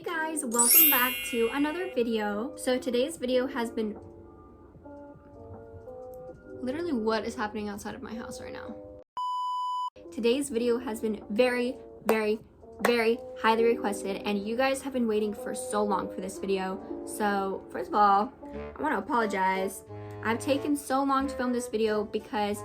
Hey guys, welcome back to another video. So today's video has been literally what is happening outside of my house right now. Today's video has been very highly requested, and you guys have been waiting for so long for this video. So first of all, I want to apologize. I've taken so long to film this video because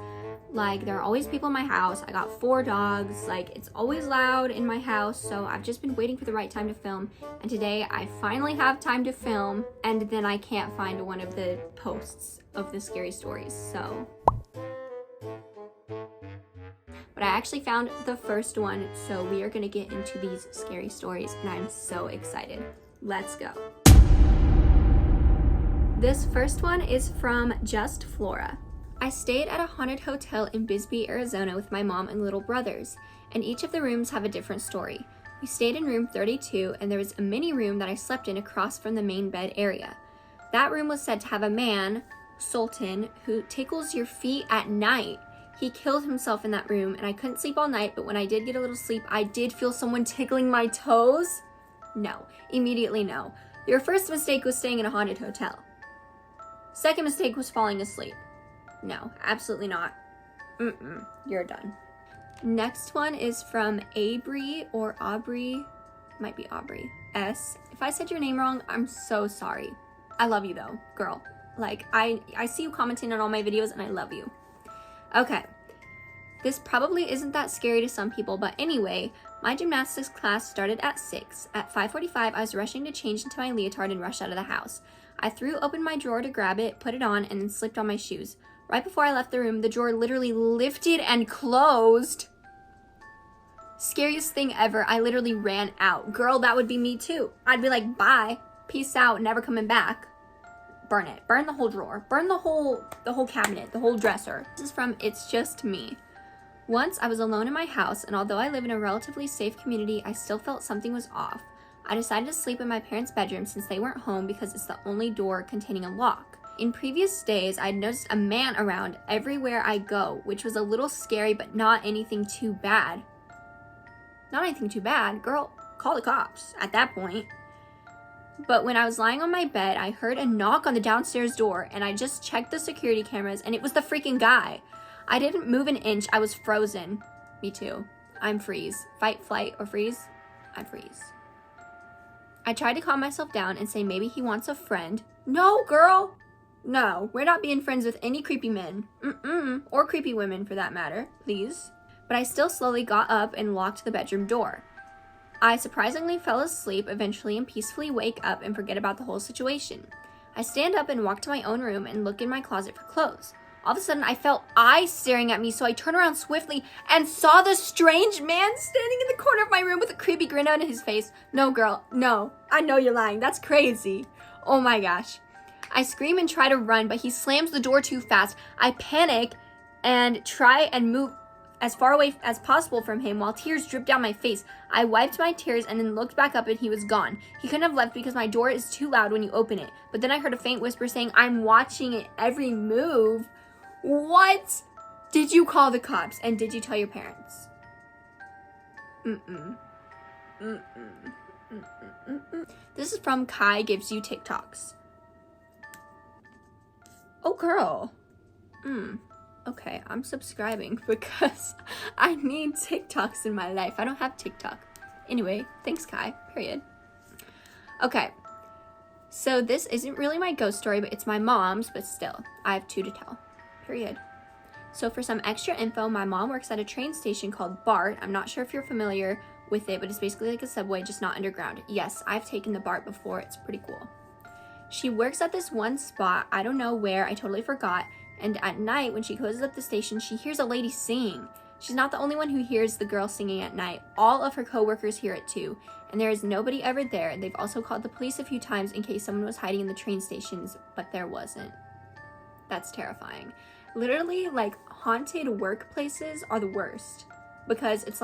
there are always people in my house. I got 4 dogs. It's always loud in my house. So I've just been waiting for the right time to film. And today I finally have time to film. And then I can't find one of the posts of the scary stories. So. But I actually found the first one. So we are going to get into these scary stories. And I'm so excited. Let's go. This first one is from Just Flora. I stayed at a haunted hotel in Bisbee, Arizona with my mom and little brothers, and each of the rooms have a different story. We stayed in room 32, and there was a mini room that I slept in across from the main bed area. That room was said to have a man, Sultan, who tickles your feet at night. He killed himself in that room, and I couldn't sleep all night, but when I did get a little sleep, I did feel someone tickling my toes. No, immediately no. Your first mistake was staying in a haunted hotel. Second mistake was falling asleep. No, absolutely not. You're done. Next one is from Aubrey or Aubrey. Might be Aubrey S. If I said your name wrong, I'm so sorry. I love you though, girl. I see you commenting on all my videos and I love you. Okay. This probably isn't that scary to some people, but anyway, my gymnastics class started at 6. At 5:45, I was rushing to change into my leotard and rush out of the house. I threw open my drawer to grab it, put it on, and then slipped on my shoes. Right before I left the room, the drawer literally lifted and closed. Scariest thing ever, I literally ran out. Girl, that would be me too. I'd be like, bye, peace out, never coming back. Burn it. Burn the whole drawer. Burn the whole cabinet, the whole dresser. This is from It's Just Me. Once I was alone in my house, and although I live in a relatively safe community, I still felt something was off. I decided to sleep in my parents' bedroom since they weren't home because it's the only door containing a lock. In previous days, I'd noticed a man around everywhere I go, which was a little scary, but not anything too bad. Not anything too bad, girl, call the cops at that point. But when I was lying on my bed, I heard a knock on the downstairs door, and I just checked the security cameras, and it was the freaking guy. I didn't move an inch, I was frozen. Me too. I'm freeze. Fight, flight, or freeze? I freeze. I tried to calm myself down and say maybe he wants a friend. No, girl! No, we're not being friends with any creepy men. Or creepy women for that matter, please. But I still slowly got up and locked the bedroom door. I surprisingly fell asleep eventually and peacefully wake up and forget about the whole situation. I stand up and walk to my own room and look in my closet for clothes. All of a sudden, I felt eyes staring at me, so I turned around swiftly and saw the strange man standing in the corner of my room with a creepy grin on his face. No, girl, no. I know you're lying. That's crazy. Oh my gosh. I scream and try to run, but he slams the door too fast. I panic and try and move as far away as possible from him while tears drip down my face. I wiped my tears and then looked back up and he was gone. He couldn't have left because my door is too loud when you open it. But then I heard a faint whisper saying, "I'm watching it every move." What? Did you call the cops and did you tell your parents? This is from Kai Gives You TikToks. Oh, girl. Okay, I'm subscribing because I need TikToks in my life. I don't have TikTok. Anyway, thanks, Kai. Period. Okay. So this isn't really my ghost story, but it's my mom's, but still, I have 2 to tell. Period. So for some extra info, my mom works at a train station called BART. I'm not sure if you're familiar with it, but it's basically like a subway, just not underground. Yes, I've taken the BART before. It's pretty cool. She works at this one spot, I don't know where, I totally forgot, and at night when she closes up the station, she hears a lady singing. She's not the only one who hears the girl singing at night. All of her coworkers hear it too, and there is nobody ever there. They've also called the police a few times in case someone was hiding in the train stations, but there wasn't. That's terrifying. Literally, haunted workplaces are the worst, because it's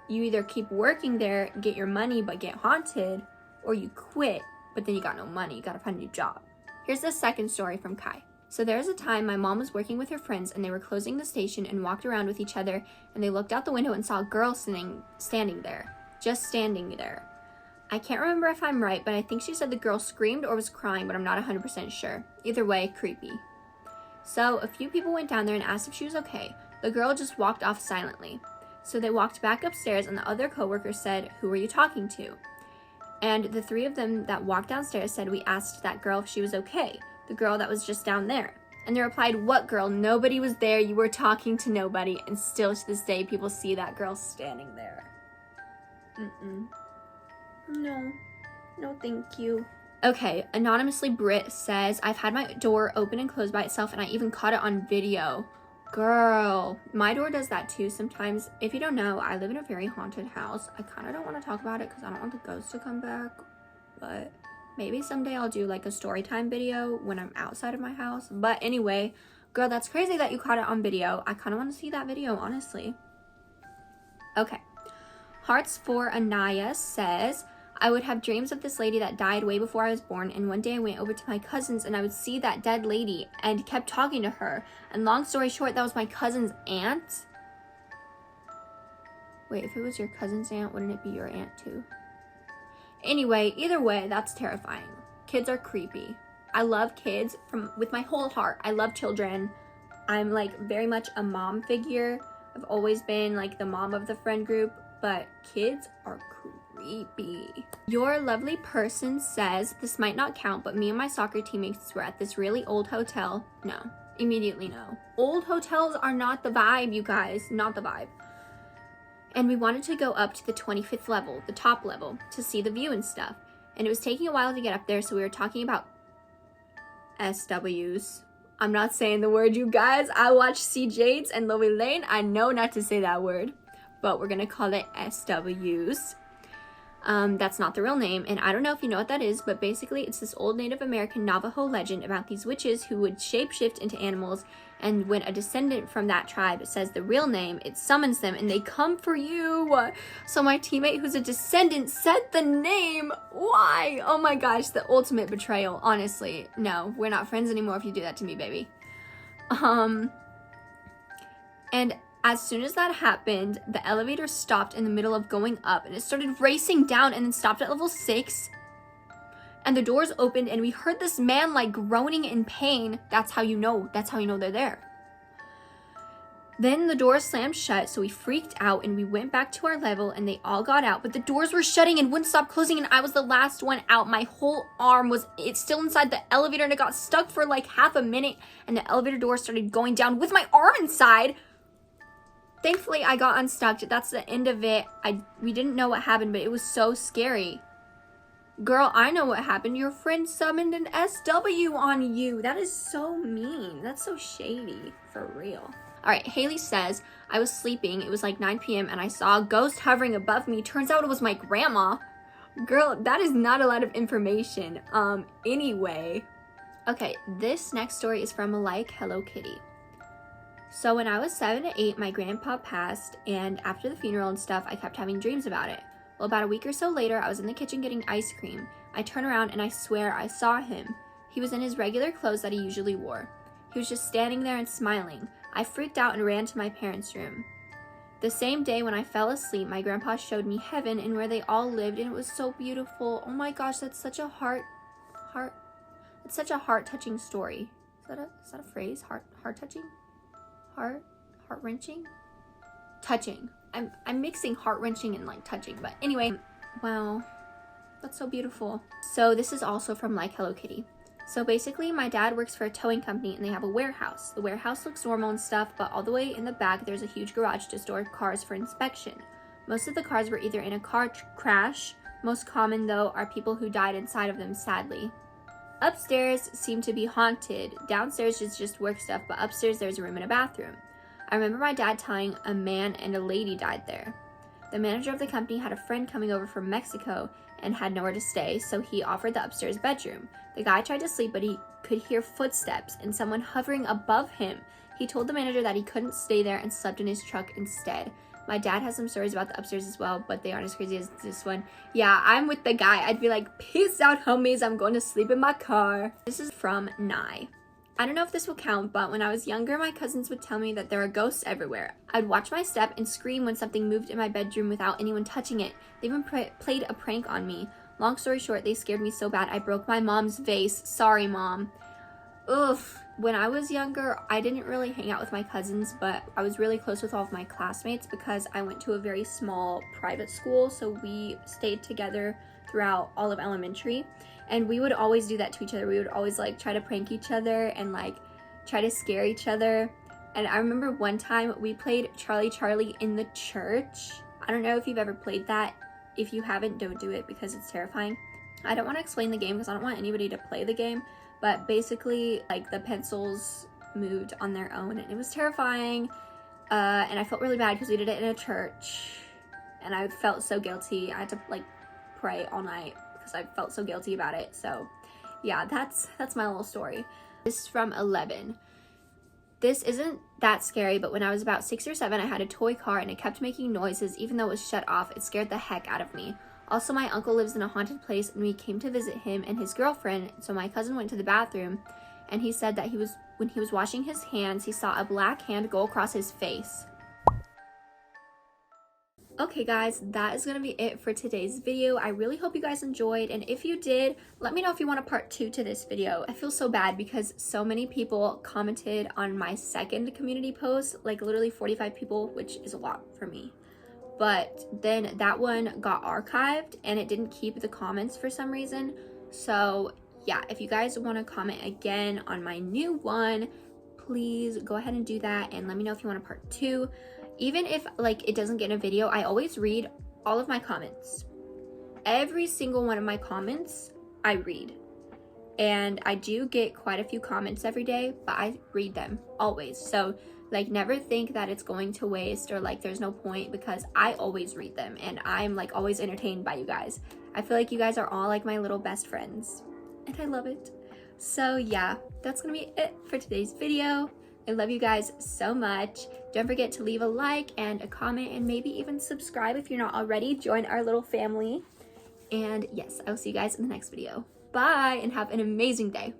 you either keep working there, get your money, but get haunted, or you quit, but then you got no money, you gotta find a new job. Here's the second story from Kai. So there was a time my mom was working with her friends and they were closing the station and walked around with each other, and they looked out the window and saw a girl standing there. Just standing there. I can't remember if I'm right, but I think she said the girl screamed or was crying, but I'm not 100% sure. Either way, creepy. So a few people went down there and asked if she was okay. The girl just walked off silently. So they walked back upstairs and the other coworkers said, "Who were you talking to?" And the three of them that walked downstairs said, "We asked that girl if she was okay, the girl that was just down there." And they replied, "What girl? Nobody was there. You were talking to nobody." And still to this day, people see that girl standing there. No, thank you. Okay, anonymously Brit says, "I've had my door open and close by itself and I even caught it on video." Girl, my door does that too sometimes. If you don't know, I live in a very haunted house. I kind of don't want to talk about it because I don't want the ghosts to come back, but maybe someday I'll do like a story time video when I'm outside of my house. But anyway, girl, that's crazy that you caught it on video. I kind of want to see that video, honestly. Okay. Hearts for Anaya says, "I would have dreams of this lady that died way before I was born, and one day I went over to my cousin's and I would see that dead lady and kept talking to her. And long story short, that was my cousin's aunt." Wait, if it was your cousin's aunt, wouldn't it be your aunt too? Anyway, either way, that's terrifying. Kids are creepy. I love kids with my whole heart. I love children. I'm like very much a mom figure. I've always been like the mom of the friend group, but kids are creepy. Your lovely person says, "This might not count, but me and my soccer teammates were at this really old hotel." No, immediately no. Old hotels are not the vibe, you guys, not the vibe. "And we wanted to go up to the 25th level, the top level, to see the view and stuff. And it was taking a while to get up there, so we were talking about SWs. I'm not saying the word, you guys. I watch CJs and Lowy Lane. I know not to say that word, but we're gonna call it SWs. That's not the real name, and I don't know if you know what that is, but basically it's this old Native American Navajo legend about these witches who would shapeshift into animals, and when a descendant from that tribe says the real name, it summons them and they come for you. So my teammate who's a descendant said the name. Why? Oh my gosh, the ultimate betrayal. Honestly, no, we're not friends anymore if you do that to me, baby." And as soon as that happened, the elevator stopped in the middle of going up and it started racing down and then stopped at level 6. And the doors opened and we heard this man like groaning in pain. That's how you know they're there. Then the doors slammed shut, so we freaked out and we went back to our level and they all got out, but the doors were shutting and wouldn't stop closing and I was the last one out. My whole arm it's still inside the elevator and it got stuck for like half a minute and the elevator door started going down with my arm inside. Thankfully, I got unstuck. That's the end of it. We didn't know what happened, but it was so scary. Girl, I know what happened. Your friend summoned an SW on you. That is so mean. That's so shady. For real. All right, Haley says, "I was sleeping. It was like 9 p.m. and I saw a ghost hovering above me. Turns out it was my grandma." Girl, that is not a lot of information. Anyway. Okay, this next story is from Like Hello Kitty. "So when I was 7 to 8, my grandpa passed, and after the funeral and stuff, I kept having dreams about it. Well, about a week or so later, I was in the kitchen getting ice cream. I turn around and I swear I saw him. He was in his regular clothes that he usually wore. He was just standing there and smiling. I freaked out and ran to my parents' room. The same day when I fell asleep, my grandpa showed me heaven and where they all lived, and it was so beautiful. Oh my gosh, that's such a it's such a heart-touching story. Is that a phrase? Heart-touching? Heart-wrenching? Touching. I'm mixing heart-wrenching and like touching, but anyway, wow, that's so beautiful." So this is also from Like Hello Kitty. "So basically, my dad works for a towing company and they have a warehouse. The warehouse looks normal and stuff, but all the way in the back, there's a huge garage to store cars for inspection. Most of the cars were either in a car crash. Most common, though, are people who died inside of them, sadly. Upstairs seem to be haunted. Downstairs is just work stuff, but upstairs there's a room and a bathroom. I remember my dad telling a man and a lady died there. The manager of the company had a friend coming over from Mexico and had nowhere to stay, so he offered the upstairs bedroom. The guy tried to sleep, but he could hear footsteps and someone hovering above him. He told the manager that he couldn't stay there and slept in his truck instead. My dad has some stories about the upstairs as well, but they aren't as crazy as this one. Yeah, I'm with the guy. I'd be like, peace out, homies. I'm going to sleep in my car." This is from Nye. "I don't know if this will count, but when I was younger, my cousins would tell me that there are ghosts everywhere. I'd watch my step and scream when something moved in my bedroom without anyone touching it. They even played a prank on me. Long story short, they scared me so bad I broke my mom's vase. Sorry, Mom. Oof. When I was younger, I didn't really hang out with my cousins, but I was really close with all of my classmates because I went to a very small private school, so we stayed together throughout all of elementary, and we would always do that to each other. We would always like try to prank each other and like try to scare each other. And I remember one time we played Charlie Charlie in the church. I don't know if you've ever played that. If you haven't, don't do it because it's terrifying. I don't want to explain the game because I don't want anybody to play the game, but basically like the pencils moved on their own and it was terrifying, and I felt really bad because we did it in a church and I felt so guilty. I had to like pray all night because I felt so guilty about it. So yeah, that's my little story. This is from 11. This isn't that scary, but when I was about 6 or 7, I had a toy car and it kept making noises even though it was shut off. It scared the heck out of me. Also, my uncle lives in a haunted place and we came to visit him and his girlfriend. So my cousin went to the bathroom and he said that when he was washing his hands, he saw a black hand go across his face. Okay guys, that is going to be it for today's video. I really hope you guys enjoyed, and if you did, let me know if you want a part 2 to this video. I feel so bad because so many people commented on my second community post, like literally 45 people, which is a lot for me. But then that one got archived and it didn't keep the comments for some reason. So yeah, if you guys want to comment again on my new one, please go ahead and do that and let me know if you want a part 2. Even if like it doesn't get in a video, I always read all of my comments. Every single one of my comments I read, and I do get quite a few comments every day, but I read them always. So like never think that it's going to waste or like there's no point, because I always read them and I'm like always entertained by you guys. I feel like you guys are all like my little best friends and I love it. So yeah, that's gonna be it for today's video. I love you guys so much. Don't forget to leave a like and a comment and maybe even subscribe if you're not already. Join our little family. And yes, I will see you guys in the next video. Bye and have an amazing day.